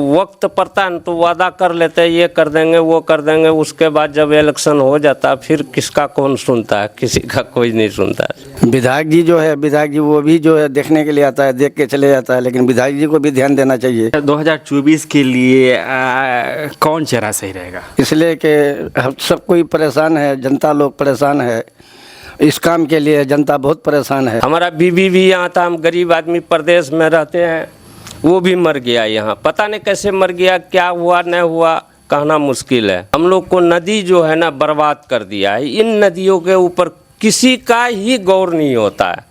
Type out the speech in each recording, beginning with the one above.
वक्त पड़ता है तो वादा कर लेते हैं, ये कर देंगे वो कर देंगे, उसके बाद जब इलेक्शन हो जाता है फिर किसका कौन सुनता है, किसी का कोई नहीं सुनता है। विधायक जी जो है, विधायक जी वो भी जो है देखने के लिए आता है, देख के चले जाता है, लेकिन विधायक जी को भी ध्यान देना चाहिए। 2024 के लिए कौन चेहरा सही रहेगा? इसलिए कि हम सब कोई परेशान है, जनता लोग परेशान है, इस काम के लिए जनता बहुत परेशान है। हमारा बीबी भी यहाँ था, हम गरीब आदमी प्रदेश में रहते हैं, वो भी मर गया यहाँ, पता नहीं कैसे मर गया, क्या हुआ नहीं हुआ कहना मुश्किल है। हम लोग को नदी जो है ना बर्बाद कर दिया है। इन नदियों के ऊपर किसी का ही गौर नहीं होता है,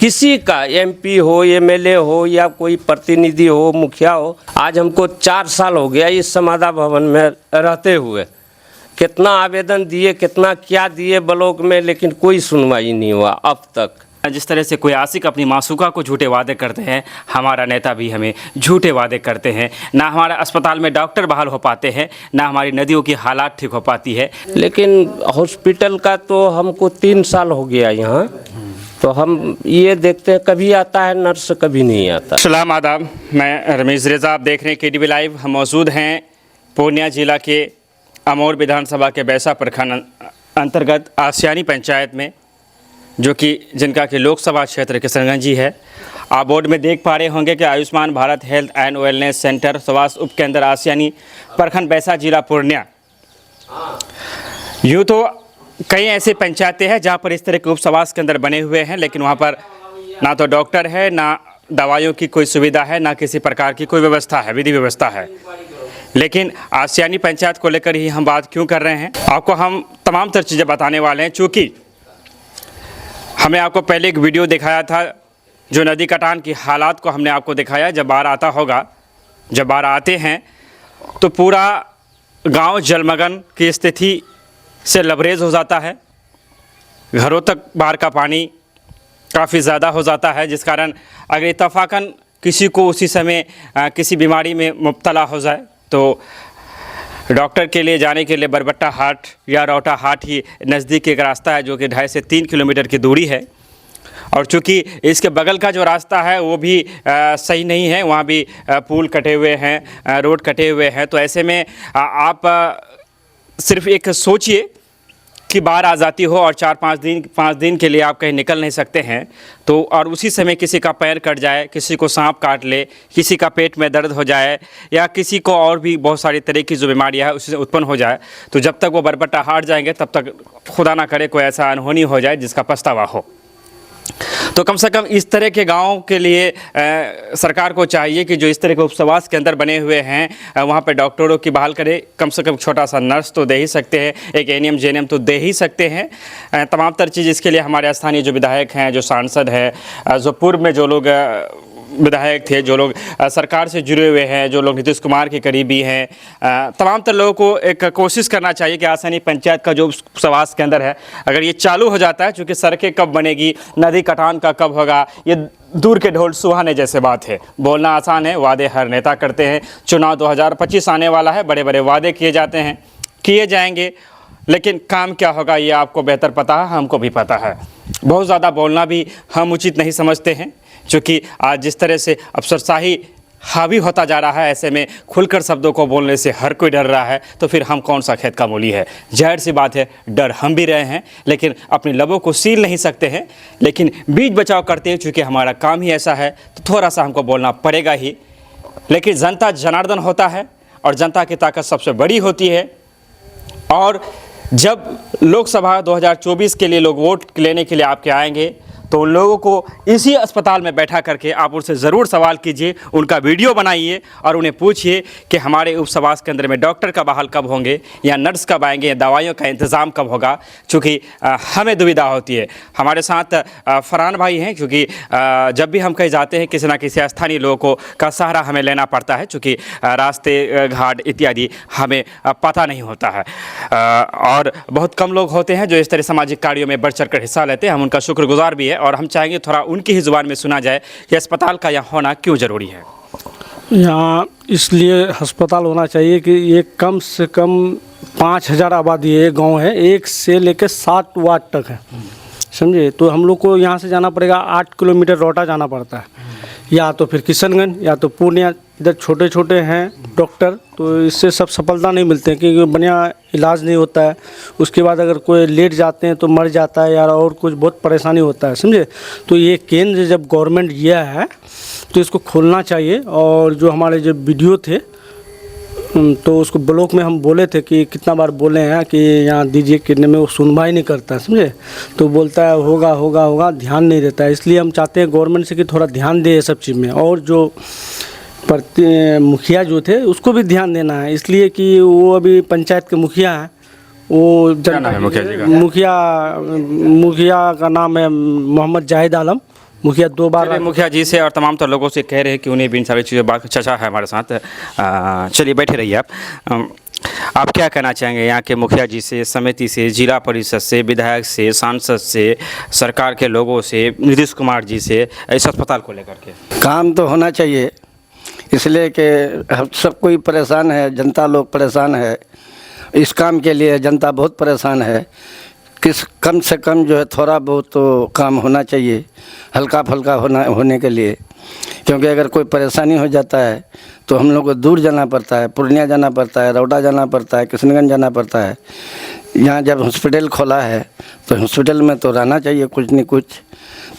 किसी का, एमपी हो, एमएलए हो या कोई प्रतिनिधि हो, मुखिया हो। आज हमको 4 साल हो गया इस समाधा भवन में रहते हुए, कितना आवेदन दिए, कितना क्या दिए ब्लॉक में, लेकिन कोई सुनवाई नहीं हुआ अब तक। जिस तरह से कोई आशिक अपनी मासूका को झूठे वादे करते हैं, हमारा नेता भी हमें झूठे वादे करते हैं। ना हमारा अस्पताल में डॉक्टर बहाल हो पाते हैं, ना हमारी नदियों की हालात ठीक हो पाती है। लेकिन हॉस्पिटल का तो हमको 3 साल हो गया यहाँ, तो हम ये देखते हैं कभी आता है नर्स, कभी नहीं आता। सलाम आदाब, मैं रमेश रेजा, आप देख रहे हैं KTV लाइव। हम मौजूद हैं पूर्णिया जिला के अमौर विधानसभा के बैसा प्रखंड अंतर्गत आसियानी पंचायत में, जो कि जिनका कि लोकसभा क्षेत्र किशनगंज जी है। आप बोर्ड में देख पा रहे होंगे कि Ayushman Bharat health and wellness centre स्वास्थ्य उप केंद्र आसियानी प्रखंड बैसा जिला पूर्णिया। यूँ तो कई ऐसे पंचायतें हैं जहाँ पर इस तरह के उप स्वास्थ्य केंद्र बने हुए हैं, लेकिन वहाँ पर ना तो डॉक्टर है, ना दवाइयों की कोई सुविधा है, ना किसी प्रकार की कोई व्यवस्था है, विधि व्यवस्था है। लेकिन आसियानी पंचायत को लेकर ही हम बात क्यों कर रहे हैं, आपको हम तमाम तर चीज़ें बताने वाले हैं। चूँकि हमने आपको पहले एक वीडियो दिखाया था, जो नदी कटान की हालात को हमने आपको दिखाया। जब बाढ़ आता होगा, जब बाढ़ आते हैं तो पूरा गांव जलमग्न की स्थिति से लबरेज हो जाता है, घरों तक बाढ़ का पानी काफ़ी ज़्यादा हो जाता है, जिस कारण अगर इत्तफाकन किसी को उसी समय किसी बीमारी में मुब्तला हो जाए तो डॉक्टर के लिए जाने के लिए बरबट्टा हाट या रौटा हाट ही नज़दीक एक रास्ता है, जो कि 2.5 से 3 किलोमीटर की दूरी है। और चूँकि इसके बगल का जो रास्ता है वो भी सही नहीं है, वहाँ भी पुल कटे हुए हैं, रोड कटे हुए हैं। तो ऐसे में आप सिर्फ एक सोचिए कि बाढ़ आ जाती हो और 4-5 दिन के लिए आप कहीं निकल नहीं सकते हैं, तो और उसी समय किसी का पैर कट जाए, किसी को सांप काट ले, किसी का पेट में दर्द हो जाए, या किसी को और भी बहुत सारी तरह की जो बीमारियां है उससे उत्पन्न हो जाए, तो जब तक वो बरबट्टा हाट जाएंगे तब तक खुदा ना करे कोई ऐसा अनहोनी हो जाए जिसका पछतावा हो। तो कम से कम इस तरह के गाँव के लिए सरकार को चाहिए कि जो इस तरह के उपस्वास्थ्य केंद्र बने हुए हैं वहाँ पे डॉक्टरों की बहाल करे। कम से कम छोटा सा नर्स तो दे ही सकते हैं, एक एएनएम जेएनएम तो दे ही सकते हैं। तमाम तर चीज़ इसके लिए हमारे स्थानीय जो विधायक हैं, जो सांसद हैं, जो पूर्व में जो लोग विधायक थे, जो लोग सरकार से जुड़े हुए हैं, जो लोग नीतीश कुमार के करीबी हैं, तमाम तर लोगों को एक कोशिश करना चाहिए कि आसानी पंचायत का जो स्वास्थ्य केंद्र है, अगर ये चालू हो जाता है, चूँकि सड़कें कब बनेगी, नदी कटान का कब होगा, ये दूर के ढोल सुहाने जैसे बात है। बोलना आसान है, वादे हर नेता करते हैं। चुनाव 2025 आने वाला है, बड़े बड़े वादे किए जाते हैं, किए जाएंगे, लेकिन काम क्या होगा ये आपको बेहतर पता है, हमको भी पता है। बहुत ज़्यादा बोलना भी हम उचित नहीं समझते हैं, क्योंकि आज जिस तरह से अफसरशाही हावी होता जा रहा है, ऐसे में खुलकर शब्दों को बोलने से हर कोई डर रहा है, तो फिर हम कौन सा खेत का मूली है। जाहिर सी बात है, डर हम भी रहे हैं, लेकिन अपनी लबों को सील नहीं सकते हैं, लेकिन बीच बचाव करते हैं। चूँकि हमारा काम ही ऐसा है तो थोड़ा सा हमको बोलना पड़ेगा ही। लेकिन जनता जनार्दन होता है और जनता की ताकत सबसे बड़ी होती है। और जब लोकसभा 2024 के लिए लोग वोट लेने के लिए आपके आएंगे, तो उन लोगों को इसी अस्पताल में बैठा करके आप उनसे ज़रूर सवाल कीजिए, उनका वीडियो बनाइए और उन्हें पूछिए कि हमारे उप स्वास्थ्य केंद्र में डॉक्टर का बहाल कब होंगे, या नर्स कब आएंगे, या दवाइयों का इंतज़ाम कब होगा। चूँकि हमें दुविधा होती है। हमारे साथ फरहान भाई हैं, क्योंकि जब भी हम कहीं जाते हैं किसी न किसी स्थानीय लोगों का सहारा हमें लेना पड़ता है, चूँकि रास्ते घाट इत्यादि हमें पता नहीं होता है, और बहुत कम लोग होते हैं जो इस तरह सामाजिक कार्यों में बढ़ चढ़ कर हिस्सा लेते हैं। हम उनका शुक्रगुजार भी है, और हम चाहेंगे थोड़ा उनकी ही ज़ुबान में सुना जाए कि अस्पताल का यहाँ होना क्यों ज़रूरी है। यहाँ इसलिए अस्पताल होना चाहिए कि ये कम से कम 5000 आबादी है, गांव है, 1 से लेकर 7 वार्ड तक है, समझे। तो हम लोग को यहाँ से जाना पड़ेगा, 8 किलोमीटर रोटा जाना पड़ता है, या तो फिर किशनगंज या तो पूर्णिया इधर छोटे छोटे हैं डॉक्टर, तो इससे सब सफलता नहीं मिलते हैं क्योंकि बढ़िया इलाज नहीं होता है। उसके बाद अगर कोई लेट जाते हैं तो मर जाता है यार, और कुछ बहुत परेशानी होता है, समझे। तो ये केंद्र जब गवर्नमेंट दिया है तो इसको खोलना चाहिए। और जो हमारे जो वीडियो थे तो उसको ब्लॉक में हम बोले थे कि कितना बार बोले हैं कि यहाँ दीजिए करने में, वो सुनवाई नहीं करता है, समझे। तो बोलता है होगा होगा होगा, ध्यान नहीं देता है। इसलिए हम चाहते हैं गवर्नमेंट से कि थोड़ा ध्यान दे ये सब चीज़ में। और जो मुखिया जो थे उसको भी ध्यान देना है, इसलिए कि वो अभी पंचायत के मुखिया हैं। वो क्या नाम है मुखिया जी का? मुखिया का नाम है मोहम्मद जाहिद आलम। मुखिया 2 बार मुखिया जी से और तमाम तो लोगों से कह रहे हैं कि उन्हें भी इन सारी चीज़ों बात चर्चा है हमारे साथ। चलिए बैठे रहिए आप क्या कहना चाहेंगे यहाँ के मुखिया जी से, समिति से, जिला परिषद से, विधायक से, सांसद से, सरकार के लोगों से, नीतीश कुमार जी से इस अस्पताल को लेकर के? काम तो होना चाहिए, इसलिए कि हम सब कोई परेशान है, जनता लोग परेशान है। इस काम के लिए जनता बहुत परेशान है। कम से कम जो है थोड़ा बहुत तो काम होना चाहिए, हल्का फुल्का होने के लिए। क्योंकि अगर कोई परेशानी हो जाता है तो हम लोग को दूर जाना पड़ता है, पूर्णिया जाना पड़ता है, रौटा जाना पड़ता है, किशनगंज जाना पड़ता है। यहाँ जब हॉस्पिटल खोला है तो हॉस्पिटल में तो रहना चाहिए कुछ नहीं कुछ,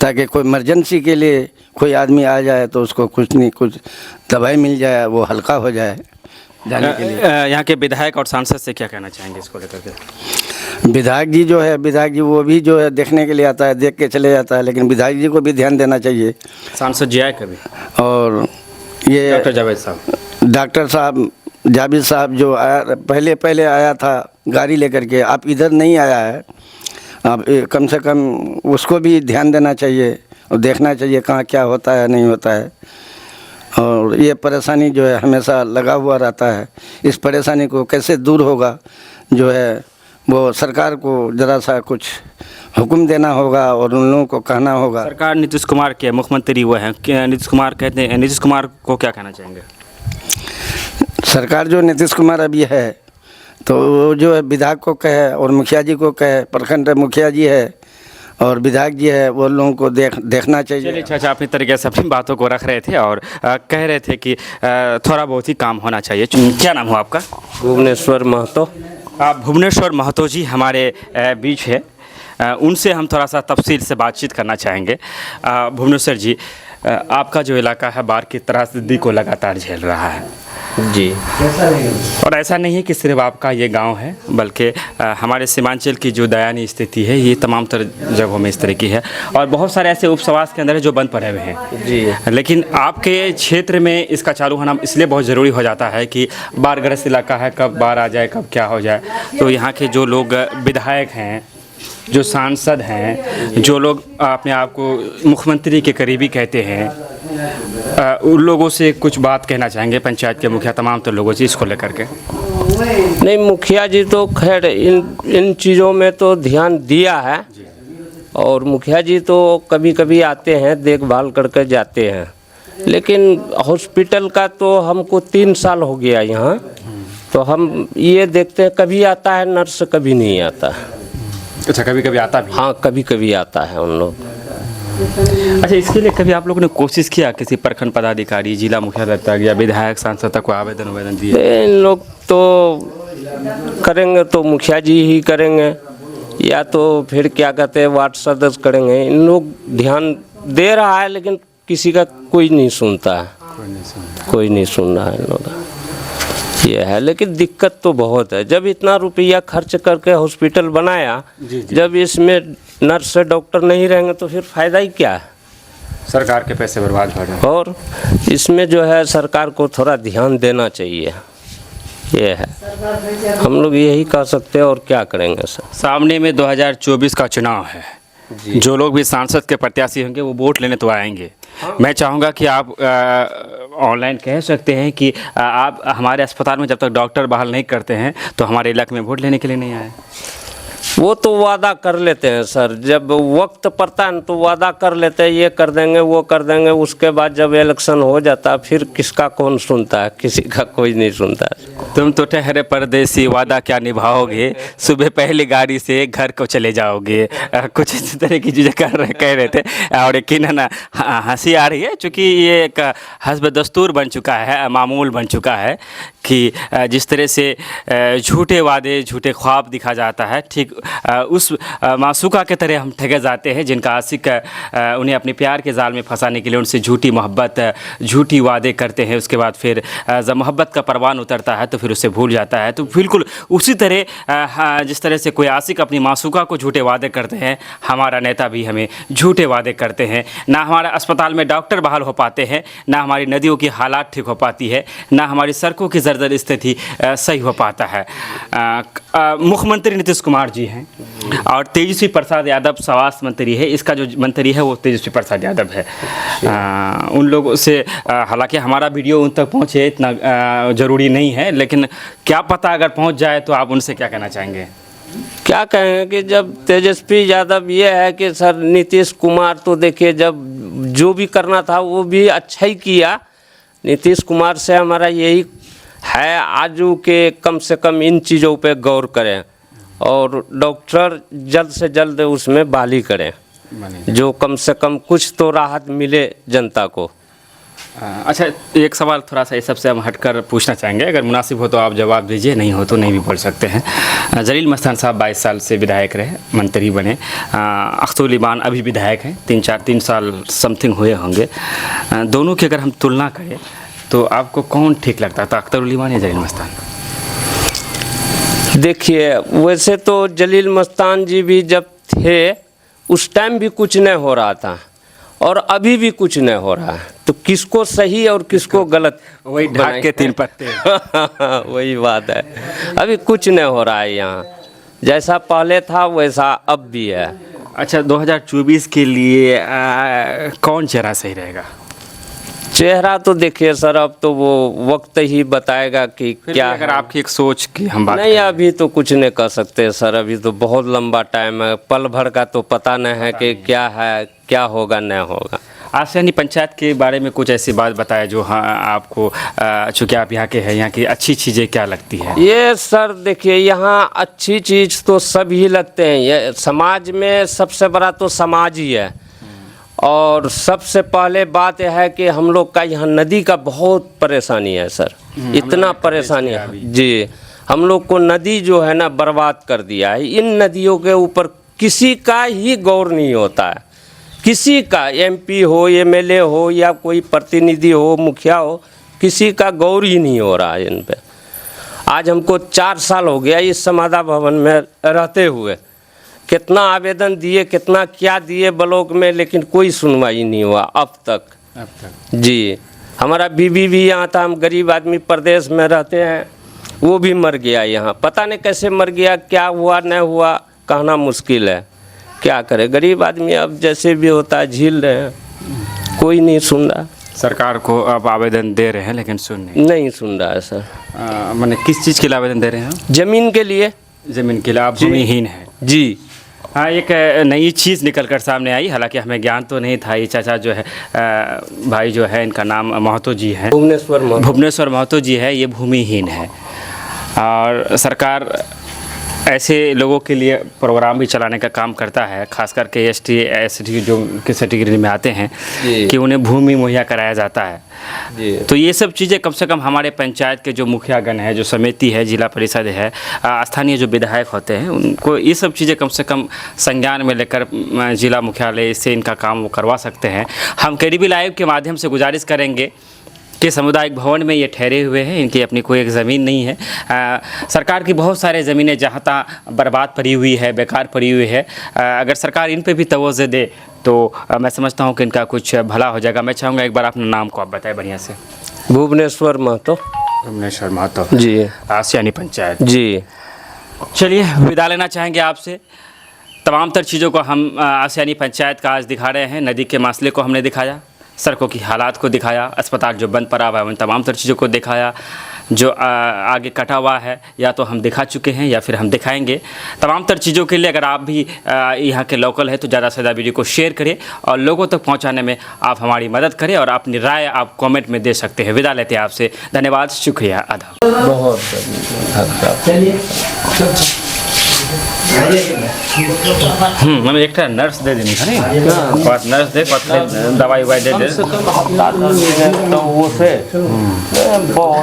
ताकि कोई इमरजेंसी के लिए कोई आदमी आ जाए तो उसको कुछ नहीं कुछ दवाई मिल जाए, वो हल्का हो जाए जाने के लिए। यहाँ के विधायक और सांसद से क्या कहना चाहेंगे इसको लेकर के? विधायक जी जो है, विधायक जी वो भी जो है देखने के लिए आता है, देख के चले जाता है, लेकिन विधायक जी को भी ध्यान देना चाहिए। सांसद जी आए कभी? और ये डॉक्टर जावेद साहब जावेद साहब जो आया पहले आया था गाड़ी लेकर के, आप इधर नहीं आया है। आप कम से कम उसको भी ध्यान देना चाहिए और देखना चाहिए कहाँ क्या होता है नहीं होता है। और ये परेशानी जो है हमेशा लगा हुआ रहता है। इस परेशानी को कैसे दूर होगा, जो है वो सरकार को ज़रा सा कुछ हुक्म देना होगा और उन लोगों को कहना होगा। सरकार नीतीश कुमार के मुख्यमंत्री वो हैं, क्या नीतीश कुमार कहते हैं, नीतीश कुमार को क्या कहना चाहेंगे? सरकार जो नीतीश कुमार अभी है तो वो जो है विधायक को कहे और मुखिया जी को कहे, प्रखंड मुखिया जी है और विधायक जी है, वो लोगों को देखना चाहिए। चलिए चाचा, अपनी तरीके से अपनी बातों को रख रहे थे और कह रहे थे कि थोड़ा बहुत ही काम होना चाहिए। क्या नाम हो आपका? भुवनेश्वर महतो। भुवनेश्वर महतो जी हमारे बीच है, उनसे हम थोड़ा सा तफसील से बातचीत करना चाहेंगे। भुवनेश्वर जी, आपका जो इलाका है बाढ़ की त्रासदी को लगातार झेल रहा है जी, और ऐसा नहीं है कि सिर्फ आपका ये गांव है, बल्कि हमारे सीमांचल की जो दयनीय स्थिति है ये तमाम जगहों में इस तरह की है। और बहुत सारे ऐसे उपसवास के अंदर है जो बंद पड़े हुए हैं जी। लेकिन आपके क्षेत्र में इसका चालू होना इसलिए बहुत ज़रूरी हो जाता है कि बाढ़ग्रस्त इलाका है, कब बाढ़ आ जाए कब क्या हो जाए। तो यहाँ के जो लोग विधायक हैं, जो सांसद हैं, जो लोग अपने आप को मुख्यमंत्री के करीबी कहते हैं, उन लोगों से कुछ बात कहना चाहेंगे, पंचायत के मुखिया तमाम तो लोगों से इसको लेकर के? नहीं, मुखिया जी तो खैर इन चीज़ों में तो ध्यान दिया है और मुखिया जी तो कभी कभी आते हैं, देखभाल करके जाते हैं। लेकिन हॉस्पिटल का तो हमको 3 साल हो गया यहाँ, तो हम ये देखते हैं कभी आता है नर्स, कभी नहीं आता है। अच्छा, कभी कभी आता भी? हाँ, कभी कभी आता है उन लोग। अच्छा, इसके लिए कभी आप लोगों ने कोशिश किया, किसी प्रखंड पदाधिकारी, जिला मुखिया तक या विधायक सांसद तक को आवेदन दिए? इन लोग तो करेंगे तो मुखिया जी ही करेंगे, या तो फिर क्या कहते हैं वार्ड सदस्य करेंगे। इन लोग ध्यान दे रहा है लेकिन किसी का कोई नहीं सुनता है, कोई नहीं सुन रहा है इन लोग। ये है, लेकिन दिक्कत तो बहुत है। जब इतना रुपया खर्च करके हॉस्पिटल बनाया, जब इसमें नर्स डॉक्टर नहीं रहेंगे तो फिर फ़ायदा ही क्या है? सरकार के पैसे बर्बाद हो रहे हैं। और इसमें जो है सरकार को थोड़ा ध्यान देना चाहिए, ये है। हम लोग यही कह सकते हैं, और क्या करेंगे सर। सामने में 2024 का चुनाव है, जो लोग भी सांसद के प्रत्याशी होंगे वो वोट लेने तो आएंगे। मैं चाहूँगा कि आप ऑनलाइन कह सकते हैं कि आप हमारे अस्पताल में जब तक डॉक्टर बहाल नहीं करते हैं तो हमारे इलाके में वोट लेने के लिए नहीं आए। वो तो वादा कर लेते हैं सर, जब वक्त पड़ता है ना तो वादा कर लेते हैं, ये कर देंगे वो कर देंगे, उसके बाद जब इलेक्शन हो जाता है फिर किसका कौन सुनता है, किसी का कोई नहीं सुनता है। तुम तो ठहरे परदेसी, वादा क्या निभाओगे, सुबह पहली गाड़ी से घर को चले जाओगे, कुछ इस तरह की चीज़ें कह रहे थे। और यकीनन हंसी आ रही है क्योंकि ये एक हस्ब दस्तूर बन चुका है, मामूल बन चुका है कि जिस तरह से झूठे वादे झूठे ख्वाब दिखा जाता है, ठीक उस मासूका के तरह हम ठगे जाते हैं जिनका आशिक उन्हें अपने प्यार के जाल में फंसाने के लिए उनसे झूठी मोहब्बत झूठी वादे करते हैं। उसके बाद फिर जब मोहब्बत का परवान उतरता है तो फिर उसे भूल जाता है। तो बिल्कुल उसी तरह जिस तरह से कोई आशिक अपनी मासूका को झूठे वादे करते हैं, हमारा नेता भी हमें झूठे वादे करते हैं। ना हमारा अस्पताल में डॉक्टर बहाल हो पाते हैं, ना हमारी नदियों की हालात ठीक हो पाती है, ना हमारी सड़कों की जर्जर स्थिति सही हो पाता है। मुख्यमंत्री नीतीश कुमार जी हैं और तेजस्वी प्रसाद यादव स्वास्थ्य मंत्री है। इसका जो मंत्री है वो तेजस्वी प्रसाद यादव है। उन लोगों से हालांकि हमारा वीडियो उन तक पहुँचे इतना ज़रूरी नहीं है, लेकिन क्या पता अगर पहुँच जाए तो आप उनसे क्या कहना चाहेंगे? क्या कहेंगे कि जब तेजस्वी यादव ये है कि सर नीतीश कुमार तो देखिए जब जो भी करना था वो भी अच्छा ही किया। नीतीश कुमार से हमारा यही है आजू के कम से कम इन चीज़ों पे गौर करें और डॉक्टर जल्द से जल्द उसमें बहाली करें, जो कम से कम कुछ तो राहत मिले जनता को। अच्छा, एक सवाल थोड़ा सा इस सबसे हम हटकर पूछना चाहेंगे, अगर मुनासिब हो तो आप जवाब दीजिए, नहीं हो तो नहीं भी बोल सकते हैं। जलील मस्तान साहब 22 साल से विधायक रहे, मंत्री बने। अख्तर ईमान अभी विधायक हैं, 3 साल समथिंग हुए होंगे। दोनों की अगर हम तुलना करें तो आपको कौन ठीक लगता था, अख्तर ईमान या जलील मस्तान? देखिए वैसे तो जलील मस्तान जी भी जब थे उस टाइम भी कुछ नहीं हो रहा था और अभी भी कुछ नहीं हो रहा है, तो किसको सही और किसको गलत वही ढाक के 3 पत्ते वही बात है। अभी कुछ नहीं हो रहा है यहाँ, जैसा पहले था वैसा अब भी है। अच्छा, 2024 के लिए कौन चेहरा सही रहेगा? चेहरा तो देखिए सर अब तो वो वक्त ही बताएगा कि क्या अगर है। आपकी एक सोच की हम बात नहीं अभी तो कुछ नहीं कर सकते सर, अभी तो बहुत लंबा टाइम है, पल भर का तो पता नहीं है कि क्या है, क्या होगा नहीं होगा। आसियानी पंचायत के बारे में कुछ ऐसी बात बताए जो हाँ आपको, चूँकि आप यहाँ के हैं, यहाँ की अच्छी चीज़ें क्या लगती है? ये सर देखिए यहाँ अच्छी चीज़ तो सभी लगते हैं, ये समाज में सबसे बड़ा तो समाज ही है। और सबसे पहले बात यह है कि हम लोग का यहाँ नदी का बहुत परेशानी है सर, इतना परेशानी है जी। हम लोग को नदी जो है ना बर्बाद कर दिया है। इन नदियों के ऊपर किसी का ही गौर नहीं होता है, किसी का, एमपी हो, एमएलए हो या कोई प्रतिनिधि हो, मुखिया हो, किसी का गौर ही नहीं हो रहा है इन पे। आज हमको 4 साल हो गया इस समाधा भवन में रहते हुए, कितना आवेदन दिए, कितना क्या दिए ब्लॉक में, लेकिन कोई सुनवाई नहीं हुआ अब तक जी। हमारा बीबी भी यहाँ था, हम गरीब आदमी प्रदेश में रहते हैं, वो भी मर गया यहाँ, पता नहीं कैसे मर गया, क्या हुआ नहीं हुआ कहना मुश्किल है। क्या करे गरीब आदमी, अब जैसे भी होता है झील रहे हैं, कोई नहीं सुन रहा। सरकार को आप आवेदन दे रहे हैं लेकिन नहीं सुन रहा है सर। मैंने किस चीज़ के लिए आवेदन दे रहे हैं? ज़मीन के लिए। ज़मीन के लिए आप भूमिहीन हैं जी। हाँ, एक नई चीज़ निकल कर सामने आई, हालांकि हमें ज्ञान तो नहीं था। ये चाचा जो है, भाई जो है, इनका नाम महतो जी है, भुवनेश्वर महतो जी है, ये भूमिहीन है और सरकार ऐसे लोगों के लिए प्रोग्राम भी चलाने का काम करता है, खास करके ST ST जो किस कैटेगरी में आते हैं कि उन्हें भूमि मुहैया कराया जाता है। तो ये सब चीज़ें कम से कम हमारे पंचायत के जो मुखियागण है, जो समिति है, जिला परिषद है, स्थानीय जो विधायक होते हैं, उनको ये सब चीज़ें कम से कम संज्ञान में लेकर जिला मुख्यालय से इनका काम वो करवा सकते हैं। हम KDB लाइव के माध्यम से गुजारिश करेंगे कि सामुदायिक भवन में ये ठहरे हुए हैं, इनकी अपनी कोई एक ज़मीन नहीं है। सरकार की बहुत सारे ज़मीनें जहाँ तहाँ बर्बाद पड़ी हुई है, बेकार पड़ी हुई है। अगर सरकार इन पे भी तवज्जो दे तो मैं समझता हूँ कि इनका कुछ भला हो जाएगा। मैं चाहूँगा एक बार अपना नाम को आप बताएं बढ़िया से। भुवनेश्वर महतो। भुवनेश्वर महतो जी, आसियानी पंचायत जी। चलिए विदा लेना चाहेंगे आपसे। तमाम तर चीज़ों को हम आसियानी पंचायत का आज दिखा रहे हैं। नदी के मसले को हमने दिखाया, सड़कों की हालात को दिखाया, अस्पताल जो बंद पड़ा हुआ है उन तमाम तर चीज़ों को दिखाया, जो आगे कटा हुआ है या तो हम दिखा चुके हैं या फिर हम दिखाएंगे। तमाम तर चीज़ों के लिए अगर आप भी यहाँ के लोकल है तो ज़्यादा से ज़्यादा वीडियो को शेयर करें और लोगों तक पहुँचाने में आप हमारी मदद करें और अपनी राय आप कमेंट में दे सकते हैं। विदा लेते हैं आपसे, धन्यवाद, शुक्रिया, आदाब। मैंने एक नर्स दे देनी था नहीं, नर्स दे दवाई ववाई दे दे तो वो से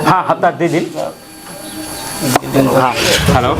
हाँ हफ्ता दे दिन। हाँ हेलो।